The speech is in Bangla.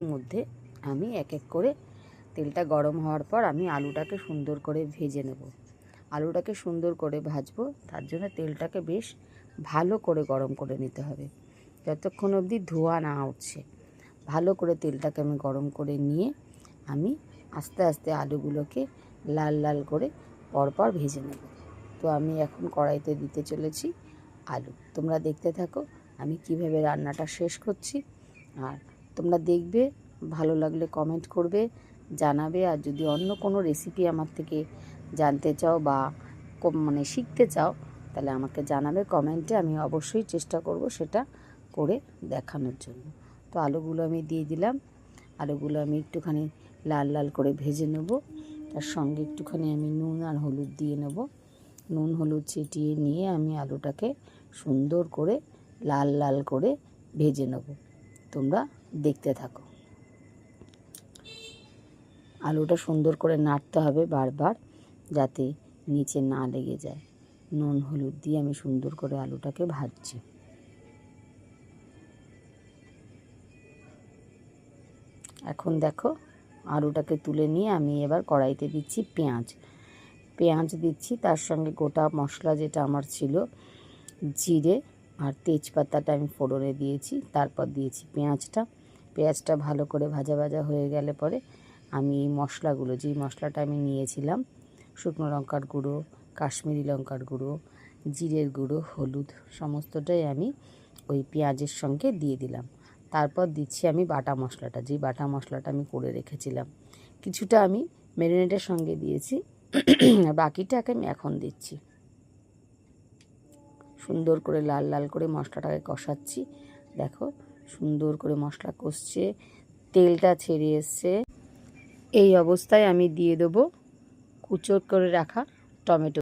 মধ্যে আমি এক এক করে তেলটা গরম হওয়ার পর আমি আলুটাকে সুন্দর করে ভেজে নেব। আলুটাকে সুন্দর করে ভাজবো, তার জন্য তেলটাকে বেশ ভালো করে গরম করে নিতে হবে, যতক্ষণ অবধি ধোঁয়া না উঠছে। ভালো করে তেলটাকে আমি গরম করে নিয়ে আমি আস্তে আস্তে আলুগুলোকে লাল লাল করে পরপর ভেজে নেব। তো আমি এখন কড়াইতে দিতে চলেছি আলু। তোমরা দেখতে থাকো আমি কিভাবে রান্নাটা শেষ করছি। আর তোমরা দেখবে, ভালো লাগলে কমেন্ট করবে, জানাবে। আর যদি অন্য কোনো রেসিপি আমার থেকে জানতে চাও বা শিখতে চাও, তাহলে আমাকে জানাবে কমেন্টে। আমি অবশ্যই চেষ্টা করব সেটা করে দেখানোর জন্য। তো আলুগুলো আমি দিয়ে দিলাম। আলুগুলো আমি একটুখানি লাল লাল করে ভেজে নেব। তার সঙ্গে একটুখানি আমি নুন আর হলুদ দিয়ে নেব। নুন হলুদ ছিটিয়ে নিয়ে আমি আলুটাকে সুন্দর করে লাল লাল করে ভেজে নেব। তোমরা দেখতে থাকো। আলুটা সুন্দর করে নাড়তে হবে বারবার, যাতে নিচে না লেগে যায়। নুন হলুদ দিয়ে আমি সুন্দর করে আলুটাকে ভাজছি। এখন দেখো, আলুটাকে তুলে নিয়ে আমি এবার কড়াইতে দিচ্ছি পেঁয়াজ দিচ্ছি। তার সঙ্গে গোটা মশলা যেটা আমার ছিল, জিরে আর তেজপাতাটা আমি ফোড়নে দিয়েছি। তারপর দিয়েছি পেঁয়াজটা ভালো করে ভাজা ভাজা হয়ে গেলে পরে আমি এই মশলাগুলো, যেই মশলাটা আমি নিয়েছিলাম, শুকনো লঙ্কার গুঁড়ো, কাশ্মীরি লঙ্কার গুঁড়ো, জিরের গুঁড়ো, হলুদ, সমস্তটাই আমি ওই পেঁয়াজের সঙ্গে দিয়ে দিলাম। তারপর দিচ্ছি আমি বাটা মশলাটা, যেই বাটা মশলাটা আমি করে রেখেছিলাম। কিছুটা আমি ম্যারিনেটের সঙ্গে দিয়েছি, আর বাকিটাকে আমি এখন দিচ্ছি। সুন্দর করে লাল লাল করে মশলাটাকে কষাচ্ছি। দেখো সুন্দর করে মশলা কষছে, তেলটা ছেড়ে এসছে। এই অবস্থায় আমি দিয়ে দেবো কুচো করে রাখা টমেটো।